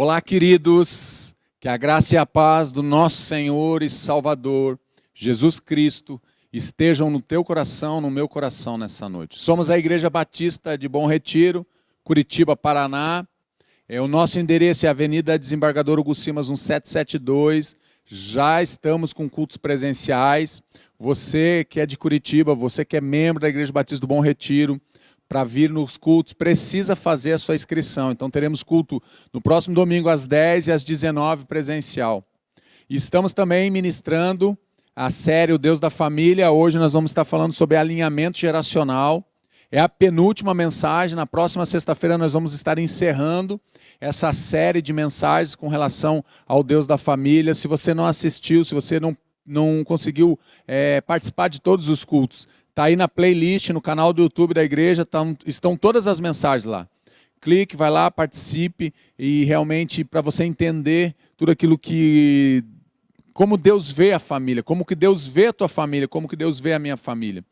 Olá, queridos, que a graça e a paz do nosso Senhor e Salvador, Jesus Cristo, estejam no teu coração, no meu coração nessa noite. Somos a Igreja Batista de Bom Retiro, Curitiba, Paraná. O nosso endereço é a Avenida Desembargador Hugo Simas 1772. Já estamos com cultos presenciais. Você que é de Curitiba, você que é membro da Igreja Batista do Bom Retiro, para vir nos cultos, precisa fazer a sua inscrição. Então teremos culto no próximo domingo às 10 e às 19 presencial. E estamos também ministrando a série O Deus da Família. Hoje nós vamos estar falando sobre alinhamento geracional. É a penúltima mensagem. Na próxima sexta-feira nós vamos estar encerrando essa série de mensagens com relação ao Deus da Família. Se você não assistiu, se você não conseguiu participar de todos os cultos, está aí na playlist, no canal do YouTube da igreja, estão todas as mensagens lá. Clique, vai lá, participe, e realmente para você entender tudo aquilo que... como Deus vê a família, como que Deus vê a tua família, como que Deus vê a minha família.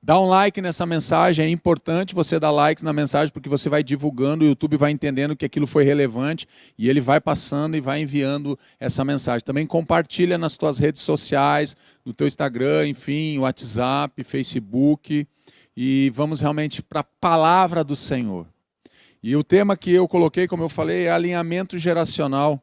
Dá um like nessa mensagem, é importante você dar likes na mensagem, porque você vai divulgando, o YouTube vai entendendo que aquilo foi relevante, e ele vai passando e vai enviando essa mensagem. Também compartilha nas tuas redes sociais, no teu Instagram, enfim, WhatsApp, Facebook, e vamos realmente para a palavra do Senhor. E o tema que eu coloquei, como eu falei, é alinhamento geracional.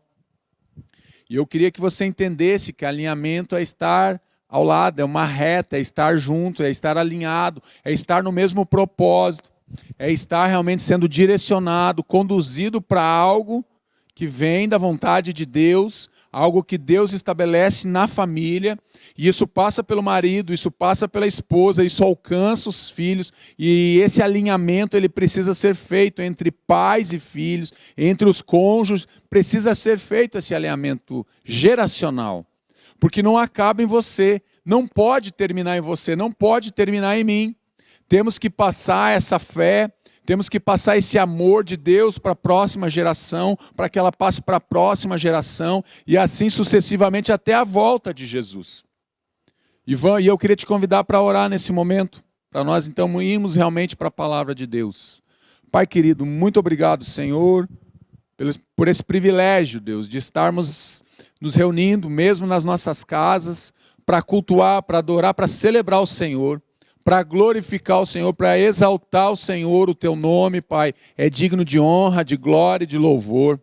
E eu queria que você entendesse que alinhamento é estar ao lado, é uma reta, é estar junto, é estar alinhado, é estar no mesmo propósito, é estar realmente sendo direcionado, conduzido para algo que vem da vontade de Deus, algo que Deus estabelece na família, e isso passa pelo marido, isso passa pela esposa, isso alcança os filhos, e esse alinhamento ele precisa ser feito entre pais e filhos, entre os cônjuges, precisa ser feito esse alinhamento geracional. Porque não acaba em você, não pode terminar em você, não pode terminar em mim. Temos que passar essa fé, temos que passar esse amor de Deus para a próxima geração, para que ela passe para a próxima geração, e assim sucessivamente até a volta de Jesus. E eu queria te convidar para orar nesse momento, para nós então irmos realmente para a palavra de Deus. Pai querido, muito obrigado, Senhor, por esse privilégio, Deus, de estarmos nos reunindo, mesmo nas nossas casas, para cultuar, para adorar, para celebrar o Senhor, para glorificar o Senhor, para exaltar o Senhor, o teu nome, Pai, é digno de honra, de glória e de louvor.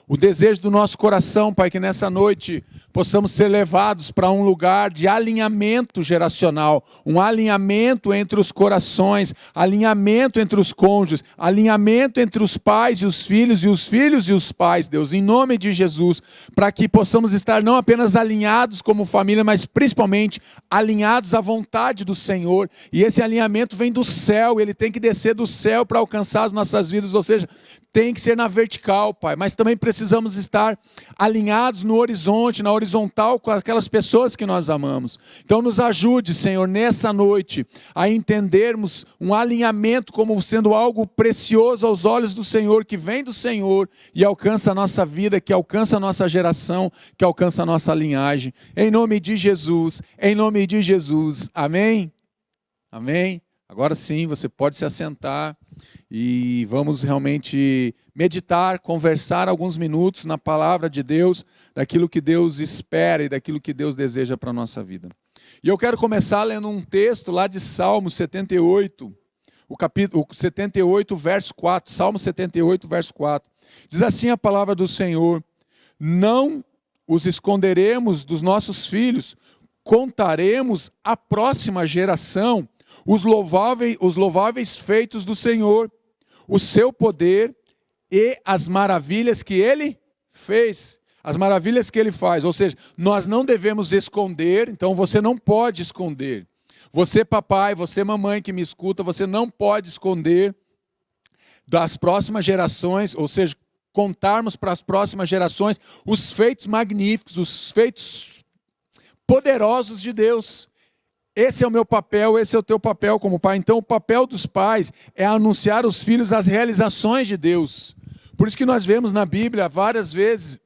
O desejo do nosso coração, Pai, que nessa noite possamos ser levados para um lugar de alinhamento geracional, um alinhamento entre os corações, alinhamento entre os cônjuges, alinhamento entre os pais e os filhos e os pais, Deus, em nome de Jesus, para que possamos estar não apenas alinhados como família, mas principalmente alinhados à vontade do Senhor, e esse alinhamento vem do céu, ele tem que descer do céu para alcançar as nossas vidas, ou seja, tem que ser na vertical, Pai, mas também precisamos estar alinhados no horizonte, na horizontal com aquelas pessoas que nós amamos. Então nos ajude, Senhor, nessa noite a entendermos um alinhamento como sendo algo precioso aos olhos do Senhor, que vem do Senhor e alcança a nossa vida, que alcança a nossa geração, que alcança a nossa linhagem. Em nome de Jesus, amém? Amém? Agora sim, você pode se assentar e vamos realmente meditar, conversar alguns minutos na palavra de Deus, daquilo que Deus espera e daquilo que Deus deseja para a nossa vida. E eu quero começar lendo um texto lá de Salmo 78, o capítulo 78, verso 4, Salmo 78, verso 4. Diz assim a palavra do Senhor: não os esconderemos dos nossos filhos, contaremos à próxima geração os louváveis feitos do Senhor, o seu poder e as maravilhas que Ele fez, as maravilhas que Ele faz. Ou seja, nós não devemos esconder, então você não pode esconder. Você papai, você mamãe que me escuta, você não pode esconder das próximas gerações, ou seja, contarmos para as próximas gerações os feitos magníficos, os feitos poderosos de Deus. Esse é o meu papel, esse é o teu papel como pai. Então o papel dos pais é anunciar aos filhos as realizações de Deus. Por isso que nós vemos na Bíblia várias vezes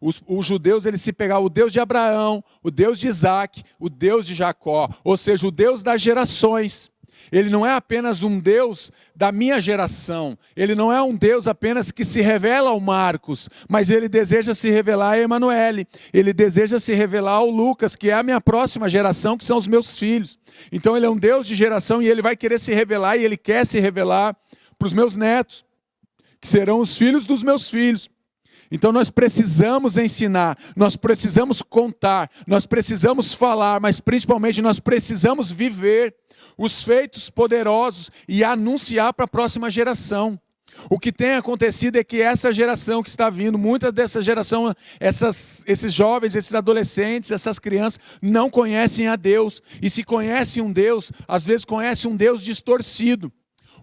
os judeus eles se pegavam o Deus de Abraão, o Deus de Isaac, o Deus de Jacó, ou seja, o Deus das gerações. Ele não é apenas um Deus da minha geração. Ele não é um Deus apenas que se revela ao Marcos, mas Ele deseja se revelar a Emanuele. Ele deseja se revelar ao Lucas, que é a minha próxima geração, que são os meus filhos. Então Ele é um Deus de geração e Ele vai querer se revelar, e Ele quer se revelar para os meus netos, que serão os filhos dos meus filhos. Então nós precisamos ensinar, nós precisamos contar, nós precisamos falar, mas principalmente nós precisamos viver os feitos poderosos e anunciar para a próxima geração. O que tem acontecido é que essa geração que está vindo, muitas dessa geração, esses jovens, esses adolescentes, essas crianças, não conhecem a Deus. E se conhecem um Deus, às vezes conhecem um Deus distorcido.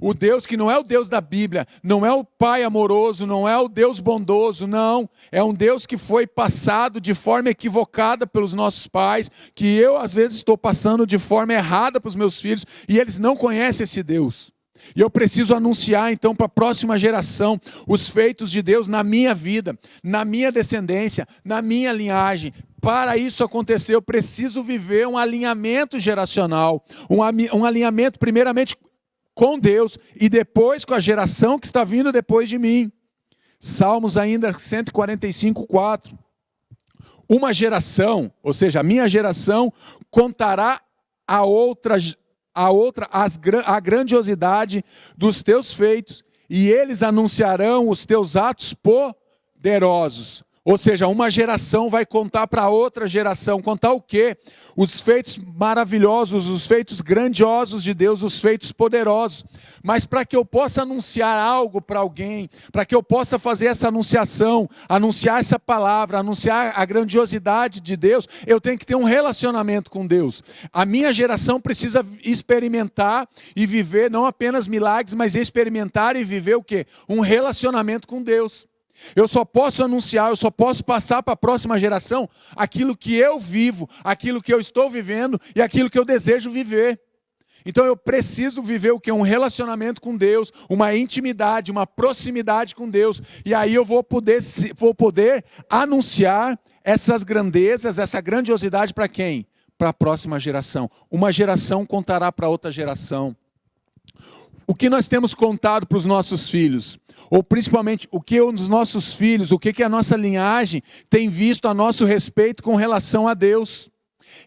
O Deus que não é o Deus da Bíblia, não é o Pai amoroso, não é o Deus bondoso, não. É um Deus que foi passado de forma equivocada pelos nossos pais, que eu às vezes estou passando de forma errada para os meus filhos, e eles não conhecem esse Deus. E eu preciso anunciar então para a próxima geração os feitos de Deus na minha vida, na minha descendência, na minha linhagem. Para isso acontecer, eu preciso viver um alinhamento geracional, um alinhamento primeiramente com Deus e depois com a geração que está vindo depois de mim. Salmos ainda 145:4. Uma geração, ou seja, a minha geração, contará a grandiosidade dos teus feitos, e eles anunciarão os teus atos poderosos. Ou seja, uma geração vai contar para outra geração. Contar o quê? Os feitos maravilhosos, os feitos grandiosos de Deus, os feitos poderosos. Mas para que eu possa anunciar algo para alguém, para que eu possa fazer essa anunciação, anunciar essa palavra, anunciar a grandiosidade de Deus, eu tenho que ter um relacionamento com Deus. A minha geração precisa experimentar e viver não apenas milagres, mas experimentar e viver o quê? Um relacionamento com Deus. Eu só posso anunciar, eu só posso passar para a próxima geração aquilo que eu vivo, aquilo que eu estou vivendo e aquilo que eu desejo viver. Então eu preciso viver o que? Um relacionamento com Deus, uma intimidade, uma proximidade com Deus. E aí eu vou poder anunciar essas grandezas, essa grandiosidade para quem? Para a próxima geração. Uma geração contará para outra geração. O que nós temos contado para os nossos filhos? Ou principalmente, o que os nossos filhos, o que a nossa linhagem tem visto a nosso respeito com relação a Deus?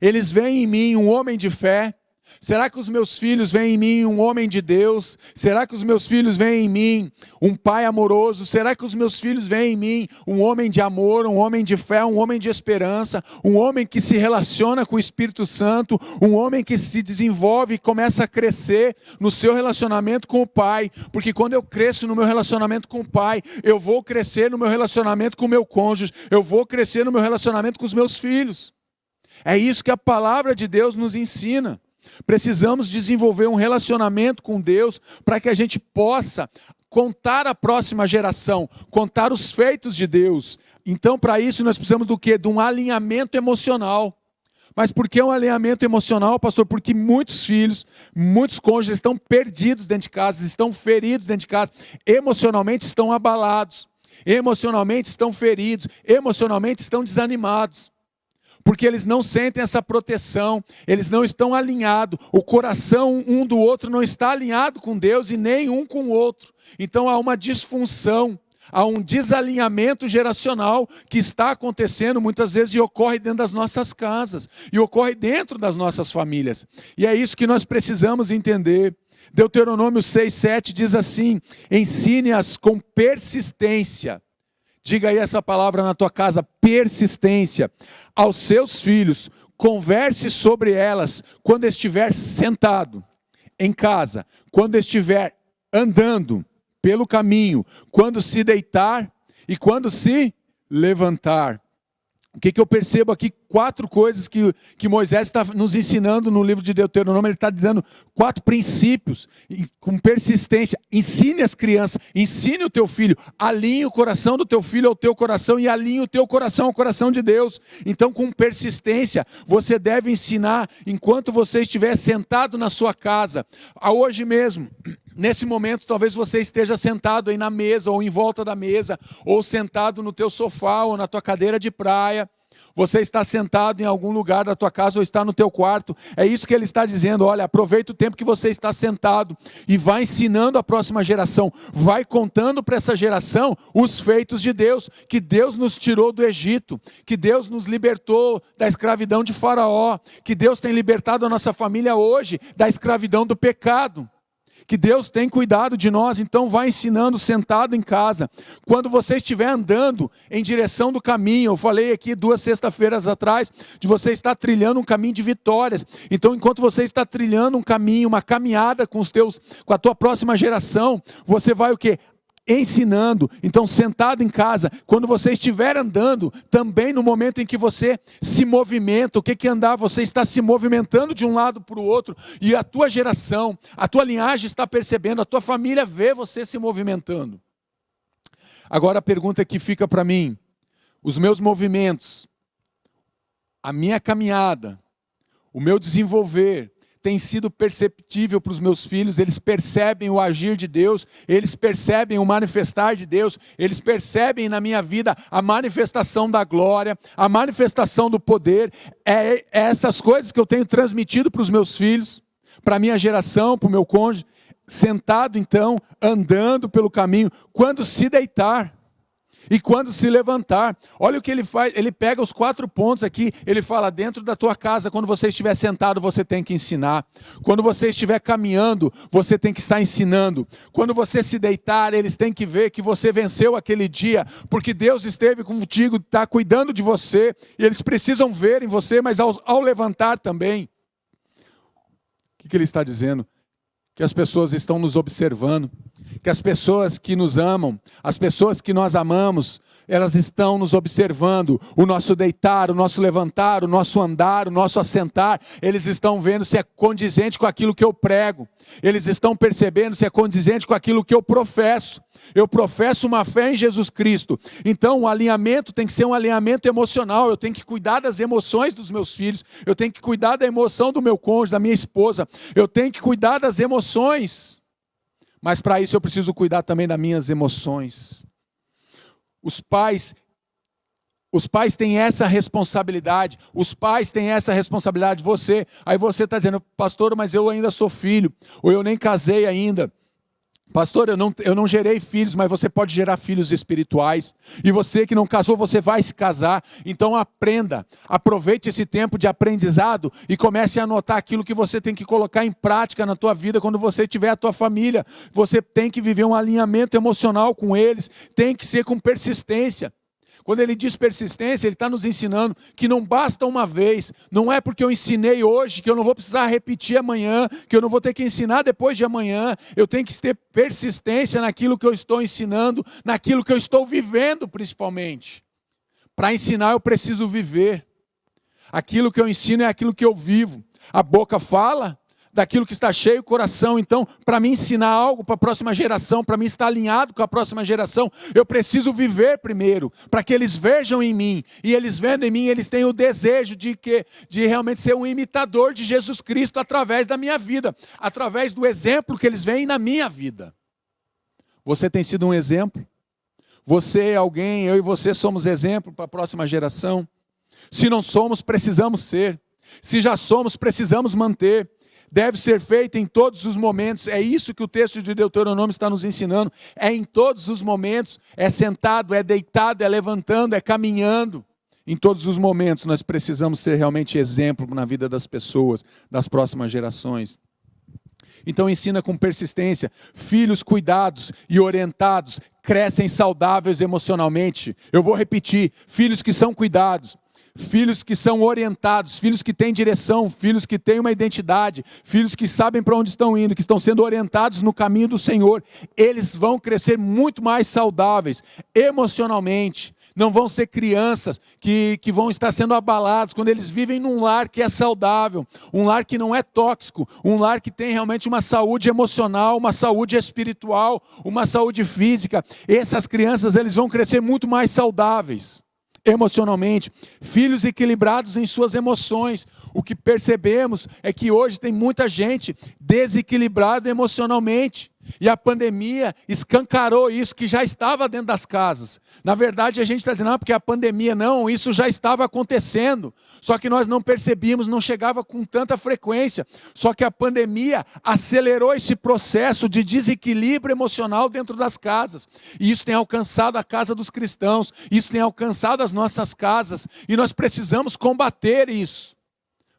Eles veem em mim um homem de fé. Será que os meus filhos veem em mim um homem de Deus? Será que os meus filhos veem em mim um pai amoroso? Será que os meus filhos veem em mim um homem de amor, um homem de fé, um homem de esperança, um homem que se relaciona com o Espírito Santo, um homem que se desenvolve e começa a crescer no seu relacionamento com o Pai? Porque quando eu cresço no meu relacionamento com o Pai, eu vou crescer no meu relacionamento com o meu cônjuge, eu vou crescer no meu relacionamento com os meus filhos. É isso que a palavra de Deus nos ensina. Precisamos desenvolver um relacionamento com Deus para que a gente possa contar à próxima geração, contar os feitos de Deus. Então, para isso, nós precisamos do quê? De um alinhamento emocional. Mas por que um alinhamento emocional, pastor? Porque muitos filhos, muitos cônjuges estão perdidos dentro de casa, estão feridos dentro de casa, emocionalmente estão abalados, emocionalmente estão feridos, emocionalmente estão desanimados. Porque eles não sentem essa proteção, eles não estão alinhados, o coração um do outro não está alinhado com Deus e nem um com o outro. Então há uma disfunção, há um desalinhamento geracional que está acontecendo muitas vezes e ocorre dentro das nossas casas, e ocorre dentro das nossas famílias. E é isso que nós precisamos entender. Deuteronômio 6:7 diz assim: ensine-as com persistência. Diga aí essa palavra na tua casa, persistência. Aos seus filhos, converse sobre elas quando estiver sentado em casa, quando estiver andando pelo caminho, quando se deitar e quando se levantar. O que eu percebo aqui? 4 coisas que Moisés está nos ensinando no livro de Deuteronômio. Ele está dizendo 4 princípios, com persistência. Ensine as crianças, ensine o teu filho, alinhe o coração do teu filho ao teu coração e alinhe o teu coração ao coração de Deus. Então, com persistência, você deve ensinar enquanto você estiver sentado na sua casa. Hoje mesmo, nesse momento, talvez você esteja sentado aí na mesa, ou em volta da mesa, ou sentado no teu sofá, ou na tua cadeira de praia, Você está sentado em algum lugar da tua casa ou está no teu quarto. É isso que ele está dizendo. Olha, aproveita o tempo que você está sentado e vai ensinando a próxima geração. Vai contando para essa geração os feitos de Deus. Que Deus nos tirou do Egito. Que Deus nos libertou da escravidão de Faraó. Que Deus tem libertado a nossa família hoje da escravidão do pecado. Que Deus tem cuidado de nós, então vai ensinando sentado em casa. Quando você estiver andando em direção do caminho, eu falei aqui 2 sextas-feiras atrás, de você estar trilhando um caminho de vitórias. Então, enquanto você está trilhando um caminho, uma caminhada com a tua próxima geração, você vai o quê? Ensinando. Então, sentado em casa, quando você estiver andando, também no momento em que você se movimenta, o que é andar? Você está se movimentando de um lado para o outro, e a tua geração, a tua linhagem está percebendo, a tua família vê você se movimentando. Agora a pergunta que fica para mim: os meus movimentos, a minha caminhada, o meu desenvolver, tem sido perceptível para os meus filhos? Eles percebem o agir de Deus, eles percebem o manifestar de Deus, eles percebem na minha vida a manifestação da glória, a manifestação do poder. É essas coisas que eu tenho transmitido para os meus filhos, para a minha geração, para o meu cônjuge, sentado então, andando pelo caminho, quando se deitar e quando se levantar. Olha o que ele faz, ele pega os 4 pontos aqui, ele fala: dentro da tua casa, quando você estiver sentado, você tem que ensinar. Quando você estiver caminhando, você tem que estar ensinando. Quando você se deitar, eles têm que ver que você venceu aquele dia, porque Deus esteve contigo, está cuidando de você, e eles precisam ver em você, mas ao levantar também. O que ele está dizendo? Que as pessoas estão nos observando, que as pessoas que nos amam, as pessoas que nós amamos, elas estão nos observando, o nosso deitar, o nosso levantar, o nosso andar, o nosso assentar. Eles estão vendo se é condizente com aquilo que eu prego, eles estão percebendo se é condizente com aquilo que eu professo. Eu professo uma fé em Jesus Cristo, então o alinhamento tem que ser um alinhamento emocional. Eu tenho que cuidar das emoções dos meus filhos, eu tenho que cuidar da emoção do meu cônjuge, da minha esposa, eu tenho que cuidar das emoções, mas para isso eu preciso cuidar também das minhas emoções. Os pais têm essa responsabilidade, aí você está dizendo: pastor, mas eu ainda sou filho, ou eu nem casei ainda. Pastor, eu não gerei filhos, mas você pode gerar filhos espirituais. E você que não casou, você vai se casar. Então aprenda, aproveite esse tempo de aprendizado e comece a anotar aquilo que você tem que colocar em prática na tua vida quando você tiver a tua família. Você tem que viver um alinhamento emocional com eles, tem que ser com persistência. Quando ele diz persistência, ele está nos ensinando que não basta uma vez, não é porque eu ensinei hoje que eu não vou precisar repetir amanhã, que eu não vou ter que ensinar depois de amanhã. Eu tenho que ter persistência naquilo que eu estou ensinando, naquilo que eu estou vivendo principalmente. Para ensinar eu preciso viver. Aquilo que eu ensino é aquilo que eu vivo. A boca fala daquilo que está cheio o coração. Então, para mim ensinar algo para a próxima geração, para mim estar alinhado com a próxima geração, eu preciso viver primeiro, para que eles vejam em mim, e eles vendo em mim, eles têm o desejo de realmente ser um imitador de Jesus Cristo através da minha vida, através do exemplo que eles veem na minha vida. Você tem sido um exemplo? Você é alguém, eu e você somos exemplo para a próxima geração? Se não somos, precisamos ser. Se já somos, precisamos manter. Deve ser feito em todos os momentos. É isso que o texto de Deuteronômio está nos ensinando. É em todos os momentos. É sentado, é deitado, é levantando, é caminhando. Em todos os momentos nós precisamos ser realmente exemplo na vida das pessoas, das próximas gerações. Então ensina com persistência. Filhos cuidados e orientados crescem saudáveis emocionalmente. Eu vou repetir: filhos que são cuidados, filhos que são orientados, filhos que têm direção, filhos que têm uma identidade, filhos que sabem para onde estão indo, que estão sendo orientados no caminho do Senhor, eles vão crescer muito mais saudáveis emocionalmente. Não vão ser crianças que vão estar sendo abalados quando eles vivem num lar que é saudável, um lar que não é tóxico, um lar que tem realmente uma saúde emocional, uma saúde espiritual, uma saúde física. Essas crianças, eles vão crescer muito mais saudáveis emocionalmente, filhos equilibrados em suas emoções. O que percebemos é que hoje tem muita gente desequilibrada emocionalmente. E a pandemia escancarou isso que já estava dentro das casas. Na verdade, a gente está dizendo, não, porque a pandemia não, isso já estava acontecendo. Só que nós não percebíamos, não chegava com tanta frequência. Só que a pandemia acelerou esse processo de desequilíbrio emocional dentro das casas. E isso tem alcançado a casa dos cristãos, isso tem alcançado as nossas casas. E nós precisamos combater isso.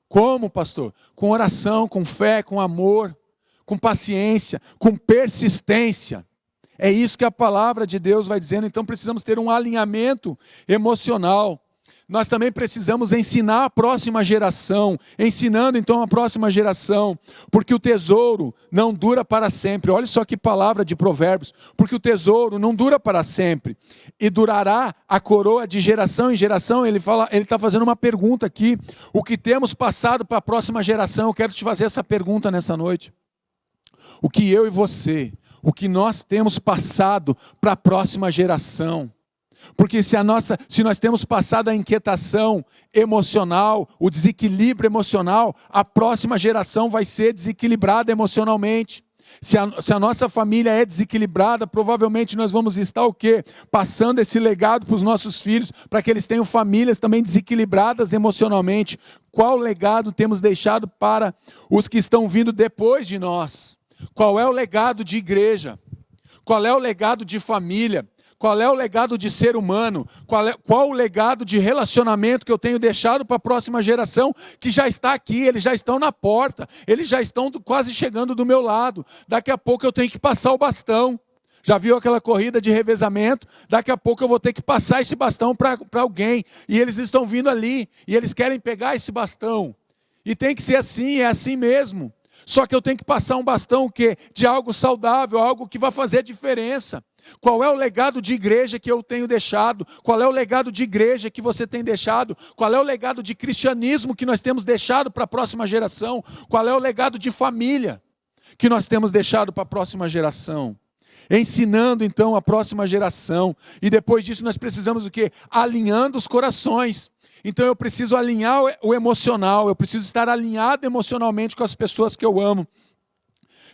Como, pastor? Com oração, com fé, com amor, com paciência, com persistência. É isso que a palavra de Deus vai dizendo. Então precisamos ter um alinhamento emocional. Nós também precisamos ensinar a próxima geração, ensinando então a próxima geração, porque o tesouro não dura para sempre. Olha só que palavra de Provérbios, porque o tesouro não dura para sempre, e durará a coroa de geração em geração. Ele está fazendo uma pergunta aqui, o que temos passado para a próxima geração? Eu quero te fazer essa pergunta nessa noite. O que eu e você, o que nós temos passado para a próxima geração? Porque se nós temos passado a inquietação emocional, o desequilíbrio emocional, a próxima geração vai ser desequilibrada emocionalmente. Se a nossa família é desequilibrada, provavelmente nós vamos estar o quê? Passando esse legado para os nossos filhos, para que eles tenham famílias também desequilibradas emocionalmente. Qual legado temos deixado para os que estão vindo depois de nós? Qual é o legado de igreja? Qual é o legado de família? Qual é o legado de ser humano? Qual o legado de relacionamento que eu tenho deixado para a próxima geração que já está aqui, eles já estão na porta, eles já estão quase chegando do meu lado. Daqui a pouco eu tenho que passar o bastão. Já viu aquela corrida de revezamento? Daqui a pouco eu vou ter que passar esse bastão para alguém. E eles estão vindo ali, e eles querem pegar esse bastão. E tem que ser assim, é assim mesmo. Só que eu tenho que passar um bastão o quê? De algo saudável, algo que vai fazer diferença. Qual é o legado de igreja que eu tenho deixado? Qual é o legado de igreja que você tem deixado? Qual é o legado de cristianismo que nós temos deixado para a próxima geração? Qual é o legado de família que nós temos deixado para a próxima geração? Ensinando então a próxima geração. E depois disso nós precisamos o quê? Alinhando os corações. Então eu preciso alinhar o emocional, eu preciso estar alinhado emocionalmente com as pessoas que eu amo.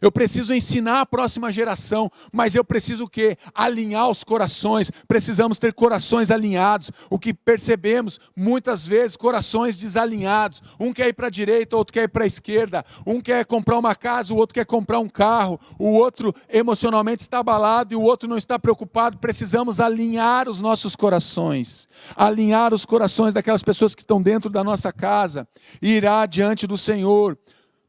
Eu preciso ensinar a próxima geração, mas eu preciso o quê? Alinhar os corações. Precisamos ter corações alinhados. O que percebemos, muitas vezes, corações desalinhados. Um quer ir para a direita, outro quer ir para a esquerda. Um quer comprar uma casa, o outro quer comprar um carro. O outro emocionalmente está abalado e o outro não está preocupado. Precisamos alinhar os nossos corações. Alinhar os corações daquelas pessoas que estão dentro da nossa casa. E irá diante do Senhor,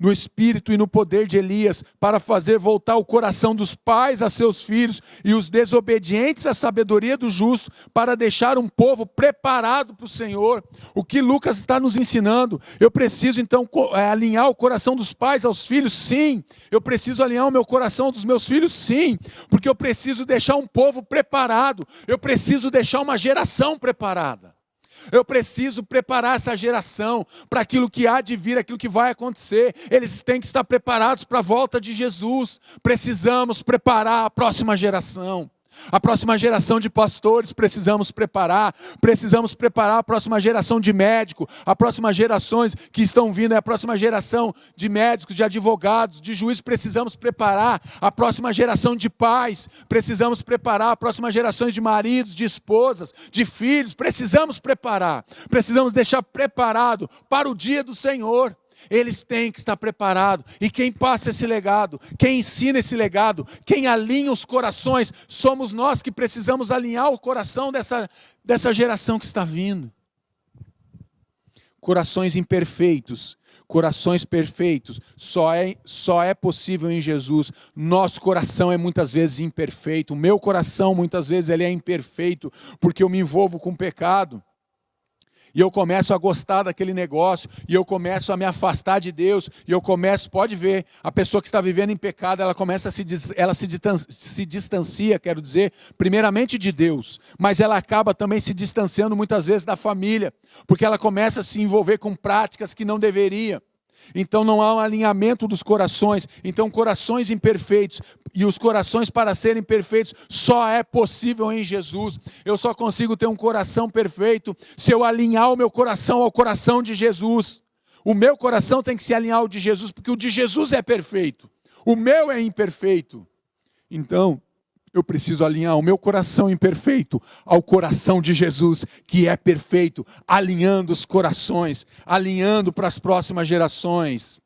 no espírito e no poder de Elias, para fazer voltar o coração dos pais a seus filhos e os desobedientes à sabedoria do justo, para deixar um povo preparado para o Senhor. O que Lucas está nos ensinando? Eu preciso então alinhar o coração dos pais aos filhos? Sim. Eu preciso alinhar o meu coração dos meus filhos? Sim. Porque eu preciso deixar um povo preparado. Eu preciso deixar uma geração preparada. Eu preciso preparar essa geração para aquilo que há de vir, aquilo que vai acontecer. Eles têm que estar preparados para a volta de Jesus. Precisamos preparar a próxima geração. A próxima geração de pastores precisamos preparar a próxima geração de médicos, a próxima gerações que estão vindo, a próxima geração de médicos, de advogados, de juízes. Precisamos preparar a próxima geração de pais, precisamos preparar a próxima geração de maridos, de esposas, de filhos. Precisamos deixar preparado para o dia do Senhor. Eles têm que estar preparados. E quem passa esse legado, quem ensina esse legado, quem alinha os corações, somos nós que precisamos alinhar o coração dessa geração que está vindo. Corações imperfeitos, corações perfeitos, só é possível em Jesus. Nosso coração é muitas vezes imperfeito. O meu coração muitas vezes ele é imperfeito, porque eu me envolvo com pecado. E eu começo a gostar daquele negócio, e eu começo a me afastar de Deus, e eu começo, pode ver, a pessoa que está vivendo em pecado, ela começa se distancia, quero dizer, primeiramente de Deus, mas ela acaba também se distanciando muitas vezes da família, porque ela começa a se envolver com práticas que não deveria. Então não há um alinhamento dos corações. Então corações imperfeitos, e os corações para serem perfeitos só é possível em Jesus. Eu só consigo ter um coração perfeito se eu alinhar o meu coração ao coração de Jesus. O meu coração tem que se alinhar ao de Jesus, porque o de Jesus é perfeito. O meu é imperfeito. Então, eu preciso alinhar o meu coração imperfeito ao coração de Jesus, que é perfeito, alinhando os corações, alinhando para as próximas gerações.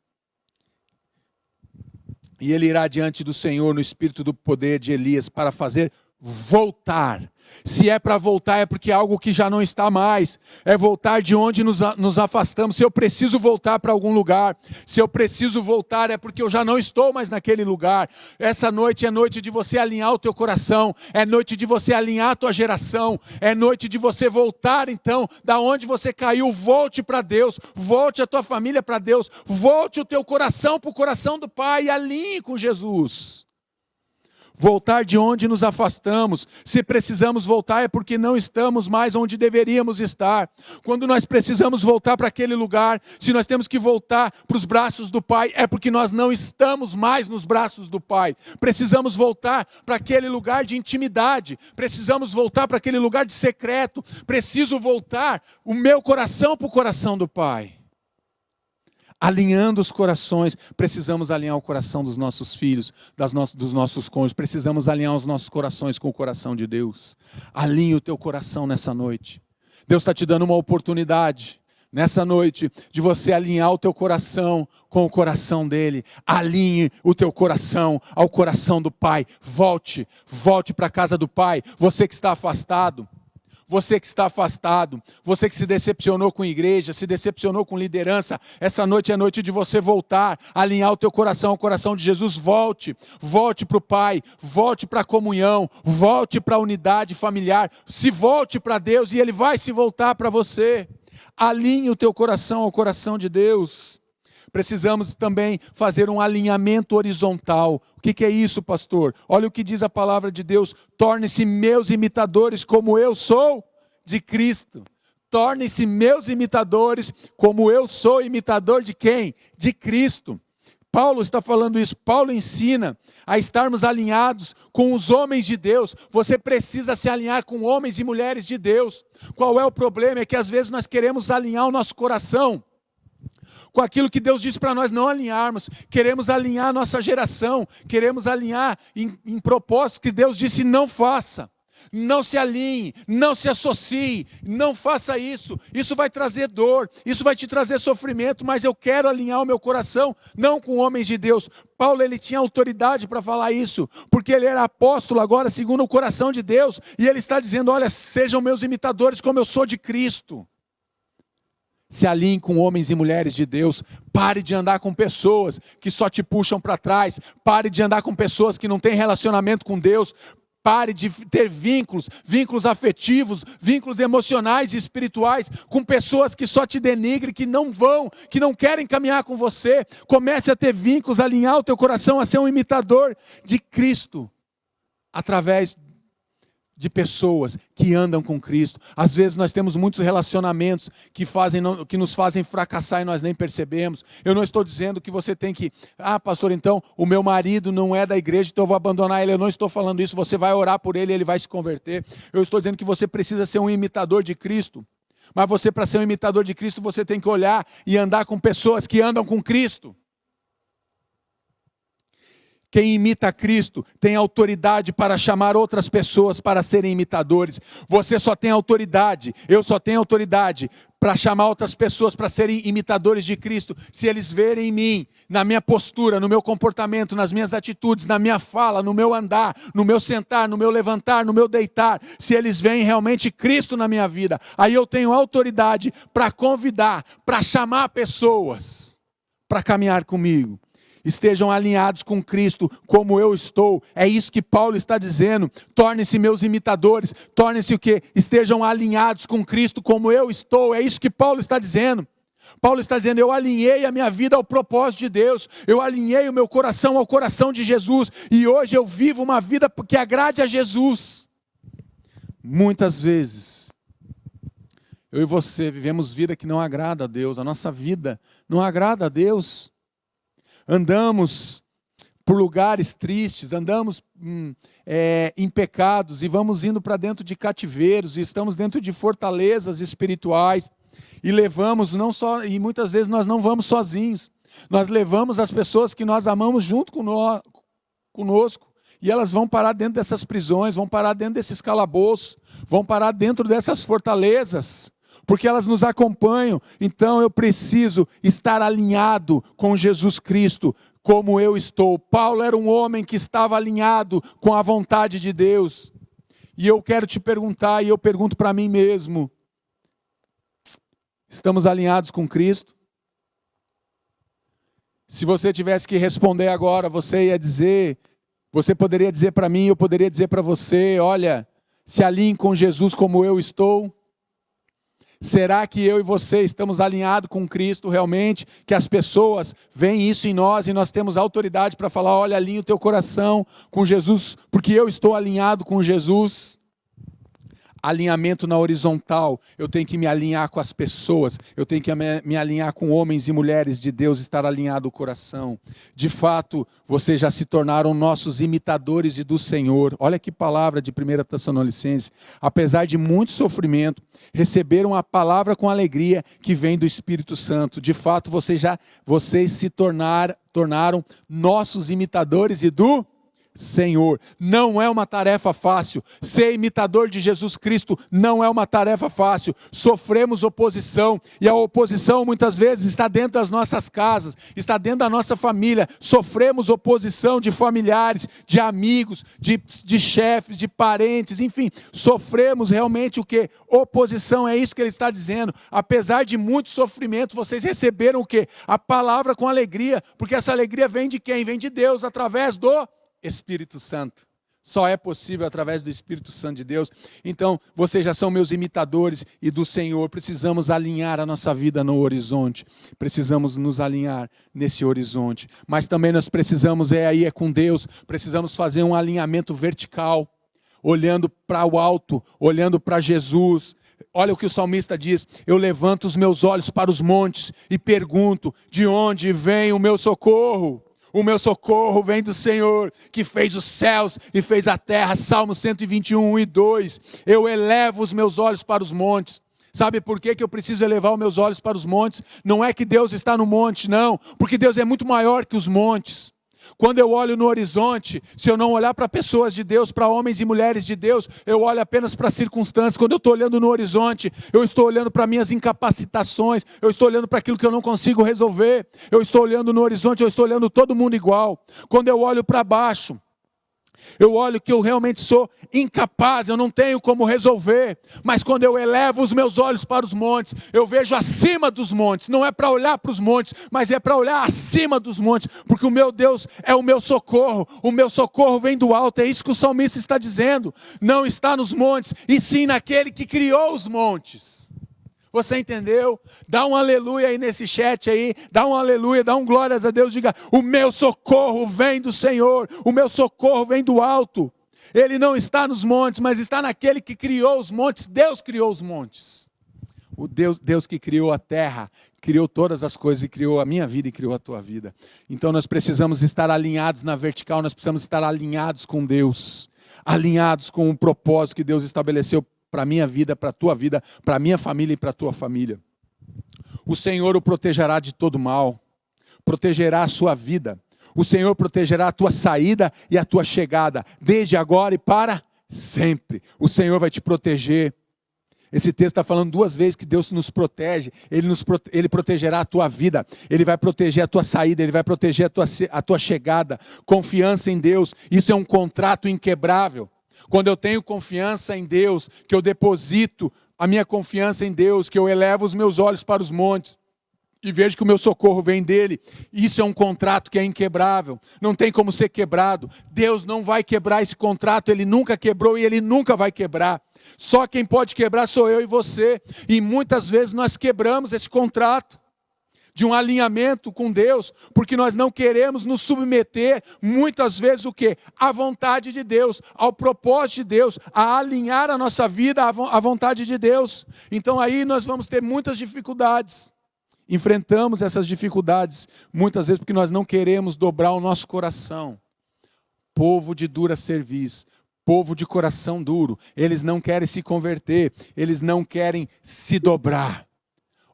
E ele irá diante do Senhor no espírito do poder de Elias para fazer voltar. Se é para voltar, é porque é algo que já não está mais. É voltar de onde nos afastamos. Se eu preciso voltar para algum lugar, se eu preciso voltar, é porque eu já não estou mais naquele lugar. Essa noite é noite de você alinhar o teu coração, é noite de você alinhar a tua geração, é noite de você voltar então, da onde você caiu, volte para Deus, volte a tua família para Deus, volte o teu coração para o coração do Pai e alinhe com Jesus. Voltar de onde nos afastamos. Se precisamos voltar é porque não estamos mais onde deveríamos estar. Quando nós precisamos voltar para aquele lugar, se nós temos que voltar para os braços do Pai, é porque nós não estamos mais nos braços do Pai. Precisamos voltar para aquele lugar de intimidade. Precisamos voltar para aquele lugar de secreto. Preciso voltar o meu coração para o coração do Pai. Alinhando os corações, precisamos alinhar o coração dos nossos filhos, dos nossos cônjuges, precisamos alinhar os nossos corações com o coração de Deus. Alinhe o teu coração nessa noite. Deus está te dando uma oportunidade, nessa noite, de você alinhar o teu coração com o coração dele. Alinhe o teu coração ao coração do Pai. Volte para a casa do Pai, você que está afastado. Você que está afastado, você que se decepcionou com a igreja, se decepcionou com liderança, essa noite é noite de você voltar, alinhar o teu coração ao coração de Jesus. Volte para o Pai, volte para a comunhão, volte para a unidade familiar, se volte para Deus e Ele vai se voltar para você. Alinhe o teu coração ao coração de Deus. Precisamos também fazer um alinhamento horizontal. O que é isso, pastor? Olha o que diz a palavra de Deus. Torne-se meus imitadores como eu sou de Cristo. Tornem-se meus imitadores como eu sou imitador de quem? De Cristo. Paulo está falando isso. Paulo ensina a estarmos alinhados com os homens de Deus. Você precisa se alinhar com homens e mulheres de Deus. Qual é o problema? É que às vezes nós queremos alinhar o nosso coração com aquilo que Deus disse para nós não alinharmos. Queremos alinhar a nossa geração, queremos alinhar em propósitos que Deus disse não faça. Não se alinhe, não se associe, não faça isso. Isso vai trazer dor, isso vai te trazer sofrimento, mas eu quero alinhar o meu coração, não com homens de Deus. Paulo, ele tinha autoridade para falar isso, porque ele era apóstolo agora, segundo o coração de Deus, e ele está dizendo, olha, sejam meus imitadores como eu sou de Cristo. Se alinhe com homens e mulheres de Deus. Pare de andar com pessoas que só te puxam para trás. Pare de andar com pessoas que não têm relacionamento com Deus. Pare de ter vínculos afetivos, vínculos emocionais e espirituais com pessoas que só te denigrem, que não querem caminhar com você. Comece a ter vínculos, alinhar o teu coração a ser um imitador de Cristo, através de pessoas que andam com Cristo. Às vezes nós temos muitos relacionamentos que nos fazem fracassar e nós nem percebemos. Eu não estou dizendo que você tem que, pastor, então o meu marido não é da igreja, então eu vou abandonar ele. Eu não estou falando isso, você vai orar por ele e ele vai se converter. Eu estou dizendo que você precisa ser um imitador de Cristo. Mas você, para ser um imitador de Cristo, você tem que olhar e andar com pessoas que andam com Cristo. Quem imita Cristo tem autoridade para chamar outras pessoas para serem imitadores. Você só tem autoridade, eu só tenho autoridade para chamar outras pessoas para serem imitadores de Cristo, se eles verem em mim, na minha postura, no meu comportamento, nas minhas atitudes, na minha fala, no meu andar, no meu sentar, no meu levantar, no meu deitar, se eles veem realmente Cristo na minha vida, aí eu tenho autoridade para convidar, para chamar pessoas para caminhar comigo. Estejam alinhados com Cristo como eu estou. É isso que Paulo está dizendo. Tornem-se meus imitadores. Tornem-se o quê? Estejam alinhados com Cristo como eu estou. É isso que Paulo está dizendo. Paulo está dizendo, eu alinhei a minha vida ao propósito de Deus. Eu alinhei o meu coração ao coração de Jesus. E hoje eu vivo uma vida que agrade a Jesus. Muitas vezes, eu e você vivemos vida que não agrada a Deus. A nossa vida não agrada a Deus. Andamos por lugares tristes, andamos em pecados e vamos indo para dentro de cativeiros e estamos dentro de fortalezas espirituais e levamos e muitas vezes nós não vamos sozinhos, nós levamos as pessoas que nós amamos junto conosco E elas vão parar dentro dessas prisões, vão parar dentro desses calabouços, vão parar dentro dessas fortalezas, porque elas nos acompanham. Então eu preciso estar alinhado com Jesus Cristo, como eu estou. Paulo era um homem que estava alinhado com a vontade de Deus. E eu quero te perguntar, e eu pergunto para mim mesmo, estamos alinhados com Cristo? Se você tivesse que responder agora, você poderia dizer para mim, eu poderia dizer para você, olha, se alinhe com Jesus como eu estou. Será que eu e você estamos alinhados com Cristo realmente? Que as pessoas veem isso em nós e nós temos autoridade para falar, olha, alinhe o teu coração com Jesus, porque eu estou alinhado com Jesus. Alinhamento na horizontal, eu tenho que me alinhar com as pessoas, eu tenho que me alinhar com homens e mulheres de Deus, estar alinhado o coração. De fato, vocês já se tornaram nossos imitadores do Senhor. Olha que palavra de 1 Tessalonicenses. Apesar de muito sofrimento, receberam a palavra com alegria que vem do Espírito Santo. De fato, vocês se tornaram nossos imitadores do Senhor. Não é uma tarefa fácil. Ser imitador de Jesus Cristo não é uma tarefa fácil. Sofremos oposição, e a oposição muitas vezes está dentro das nossas casas, está dentro da nossa família. Sofremos oposição de familiares, de amigos, de chefes, de parentes, enfim. Sofremos realmente o quê? Oposição, é isso que ele está dizendo. Apesar de muito sofrimento, vocês receberam o quê? A palavra com alegria, porque essa alegria vem de quem? Vem de Deus, através do Espírito Santo. Só é possível através do Espírito Santo de Deus. Então, vocês já são meus imitadores e do Senhor. Precisamos alinhar a nossa vida no horizonte. Precisamos nos alinhar nesse horizonte. Mas também nós precisamos, é com Deus, precisamos fazer um alinhamento vertical, olhando para o alto, olhando para Jesus. Olha o que o salmista diz: eu levanto os meus olhos para os montes e pergunto, de onde vem o meu socorro? O meu socorro vem do Senhor, que fez os céus e fez a terra. Salmo 121, 1 e 2. Eu elevo os meus olhos para os montes. Sabe por que eu preciso elevar os meus olhos para os montes? Não é que Deus está no monte, não. Porque Deus é muito maior que os montes. Quando eu olho no horizonte, se eu não olhar para pessoas de Deus, para homens e mulheres de Deus, eu olho apenas para as circunstâncias. Quando eu estou olhando no horizonte, eu estou olhando para minhas incapacitações, eu estou olhando para aquilo que eu não consigo resolver, eu estou olhando no horizonte, eu estou olhando todo mundo igual. Quando eu olho para baixo, eu olho que eu realmente sou incapaz, eu não tenho como resolver. Mas quando eu elevo os meus olhos para os montes, eu vejo acima dos montes. Não é para olhar para os montes, mas é para olhar acima dos montes. Porque o meu Deus é o meu socorro. O meu socorro vem do alto. É isso que o salmista está dizendo. Não está nos montes, e sim naquele que criou os montes. Você entendeu? Dá um aleluia aí nesse chat aí, dá um aleluia, dá um glórias a Deus, diga: o meu socorro vem do Senhor, o meu socorro vem do alto. Ele não está nos montes, mas está naquele que criou os montes. Deus criou os montes. O Deus que criou a terra, criou todas as coisas e criou a minha vida e criou a tua vida. Então nós precisamos estar alinhados na vertical, nós precisamos estar alinhados com Deus, alinhados com o propósito que Deus estabeleceu para a minha vida, para a tua vida, para a minha família e para a tua família. O Senhor o protegerá de todo mal, protegerá a sua vida. O Senhor protegerá a tua saída e a tua chegada, desde agora e para sempre. O Senhor vai te proteger. Esse texto está falando duas vezes que Deus nos protege. Ele protegerá a tua vida, Ele vai proteger a tua saída, Ele vai proteger a tua chegada. Confiança em Deus, isso é um contrato inquebrável. Quando eu tenho confiança em Deus, que eu deposito a minha confiança em Deus, que eu elevo os meus olhos para os montes e vejo que o meu socorro vem dele, isso é um contrato que é inquebrável, não tem como ser quebrado. Deus não vai quebrar esse contrato, Ele nunca quebrou e Ele nunca vai quebrar. Só quem pode quebrar sou eu e você, e muitas vezes nós quebramos esse contrato de um alinhamento com Deus, porque nós não queremos nos submeter, muitas vezes o quê? À vontade de Deus, ao propósito de Deus, a alinhar a nossa vida à vontade de Deus. Então aí nós vamos ter muitas dificuldades. Enfrentamos essas dificuldades, muitas vezes porque nós não queremos dobrar o nosso coração. Povo de dura cerviz, povo de coração duro, eles não querem se converter, eles não querem se dobrar.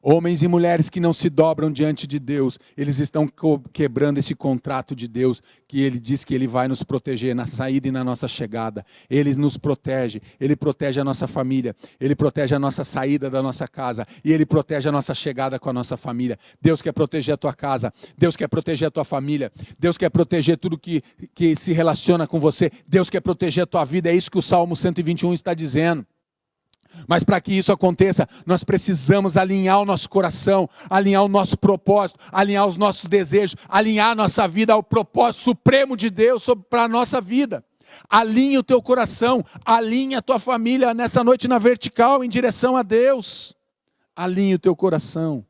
Homens e mulheres que não se dobram diante de Deus, eles estão quebrando esse contrato de Deus, que Ele diz que Ele vai nos proteger na saída e na nossa chegada. Ele nos protege, Ele protege a nossa família, Ele protege a nossa saída da nossa casa, e Ele protege a nossa chegada com a nossa família. Deus quer proteger a tua casa, Deus quer proteger a tua família, Deus quer proteger tudo que se relaciona com você, Deus quer proteger a tua vida, é isso que o Salmo 121 está dizendo. Mas para que isso aconteça, nós precisamos alinhar o nosso coração, alinhar o nosso propósito, alinhar os nossos desejos, alinhar a nossa vida ao propósito supremo de Deus para a nossa vida. Alinhe o teu coração, alinhe a tua família nessa noite na vertical em direção a Deus. Alinhe o teu coração.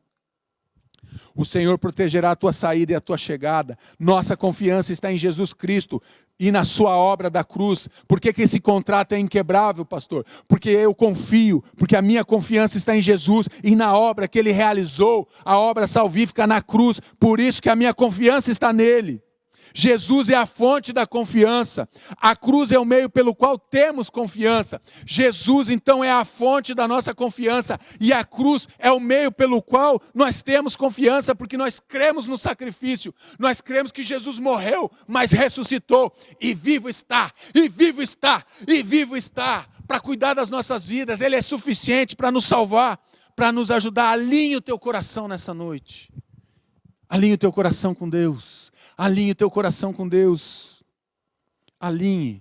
O Senhor protegerá a tua saída e a tua chegada. Nossa confiança está em Jesus Cristo e na sua obra da cruz. Por que esse contrato é inquebrável, pastor? Porque eu confio, porque a minha confiança está em Jesus e na obra que Ele realizou, a obra salvífica na cruz. Por isso que a minha confiança está nele. Jesus é a fonte da confiança. A cruz é o meio pelo qual temos confiança. Jesus, então, é a fonte da nossa confiança. E a cruz é o meio pelo qual nós temos confiança, porque nós cremos no sacrifício. Nós cremos que Jesus morreu, mas ressuscitou. E vivo está, e vivo está, e vivo está. Para cuidar das nossas vidas. Ele é suficiente para nos salvar, para nos ajudar. Alinhe o teu coração nessa noite. Alinhe o teu coração com Deus. Alinhe o teu coração com Deus. Alinhe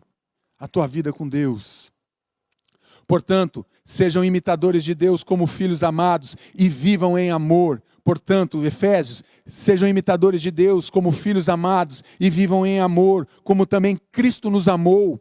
a tua vida com Deus. Portanto, sejam imitadores de Deus como filhos amados e vivam em amor. Portanto, Efésios, sejam imitadores de Deus como filhos amados e vivam em amor, como também Cristo nos amou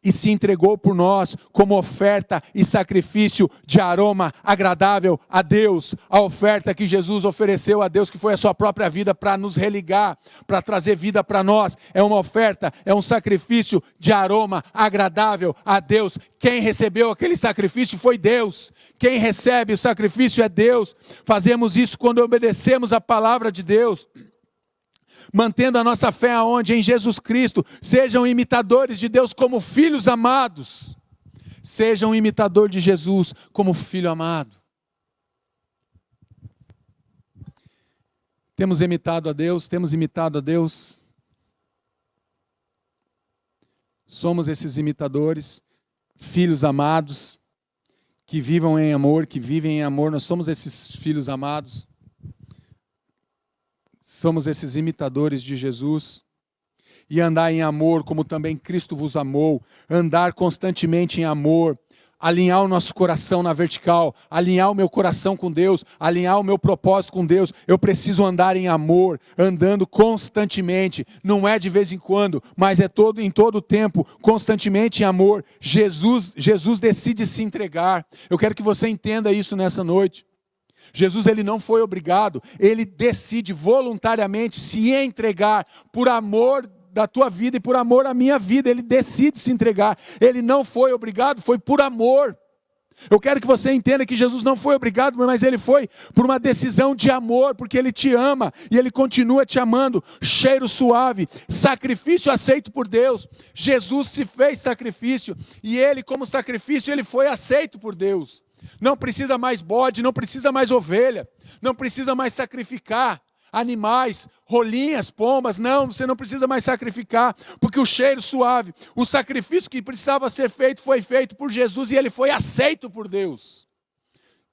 e se entregou por nós como oferta e sacrifício de aroma agradável a Deus. A oferta que Jesus ofereceu a Deus, que foi a sua própria vida para nos religar, para trazer vida para nós, é uma oferta, é um sacrifício de aroma agradável a Deus. Quem recebeu aquele sacrifício foi Deus. Quem recebe o sacrifício é Deus. Fazemos isso quando obedecemos a palavra de Deus. Mantendo a nossa fé aonde? Em Jesus Cristo. Sejam imitadores de Deus como filhos amados. Sejam imitador de Jesus como filho amado. Temos imitado a Deus, temos imitado a Deus. Somos esses imitadores, filhos amados, que vivam em amor, que vivem em amor. Nós somos esses filhos amados. Somos esses imitadores de Jesus. E andar em amor, como também Cristo vos amou. Andar constantemente em amor. Alinhar o nosso coração na vertical. Alinhar o meu coração com Deus. Alinhar o meu propósito com Deus. Eu preciso andar em amor. Andando constantemente. Não é de vez em quando, mas é em todo o tempo. Constantemente em amor. Jesus decide se entregar. Eu quero que você entenda isso nessa noite. Jesus, ele não foi obrigado, ele decide voluntariamente se entregar por amor da tua vida e por amor à minha vida. Ele decide se entregar. Ele não foi obrigado, foi por amor. Eu quero que você entenda que Jesus não foi obrigado, mas ele foi por uma decisão de amor, porque ele te ama e ele continua te amando. Cheiro suave, sacrifício aceito por Deus. Jesus se fez sacrifício e ele, como sacrifício, ele foi aceito por Deus. Não precisa mais bode, não precisa mais ovelha, não precisa mais sacrificar animais, rolinhas, pombas, não, você não precisa mais sacrificar, porque o cheiro suave, o sacrifício que precisava ser feito, foi feito por Jesus e ele foi aceito por Deus.